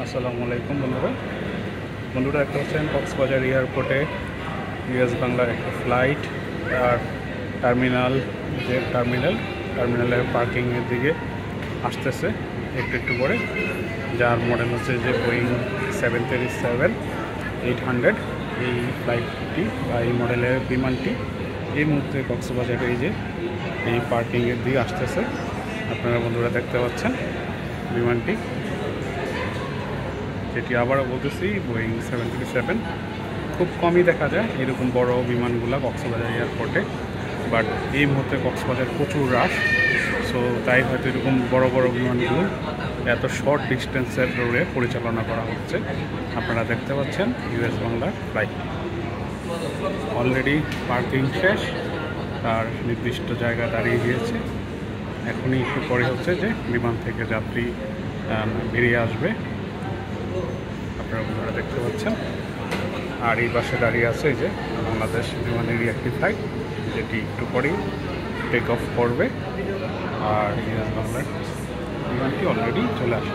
আসসালামু আলাইকুম বন্ধুরা একটা হচ্ছেন কক্সবাজার এয়ারপোর্টে ইউএস বাংলার একটা ফ্লাইট আর টার্মিনালের পার্কিংয়ের দিকে আসতেছে একটু করে, যার মডেল হচ্ছে যে বোয়িং 737-800। এই ফ্লাইটটি বা এই মডেলের বিমানটি এই মুহূর্তে কক্সবাজারে এই পার্কিংয়ের দিকে আসতেছে। আপনারা বন্ধুরা দেখতে পাচ্ছেন বিমানটি, যেটি আবারও বলতেছি বোয়িং 737। খুব কমই দেখা যায় এরকম বড় বিমানগুলো কক্সবাজার এয়ারপোর্টে, বাট এই মুহূর্তে কক্সবাজার প্রচুর রাশ, সো তাই হয়তো এরকম বড় বিমানগুলো এত শর্ট ডিস্টেন্সের রোডে পরিচালনা করা হচ্ছে। আপনারা দেখতে পাচ্ছেন ইউএস বাংলার ফ্লাইট অলরেডি পার্কিং শেষ, তার নির্দিষ্ট জায়গা দাঁড়িয়ে গিয়েছে। এখনই একটু পরে হচ্ছে যে বিমান থেকে যাত্রী বেরিয়ে আসবে, আপনারা দেখতে পাচ্ছেন। আর এই পাশে দাঁড়িয়ে আছে এই যে বাংলাদেশ বিমানেরই একটি ফ্লাইট, যেটি একটু পরেই টেক অফ করবে। আর ইউএস বাংলার বিমানটি অলরেডি চলে আসে।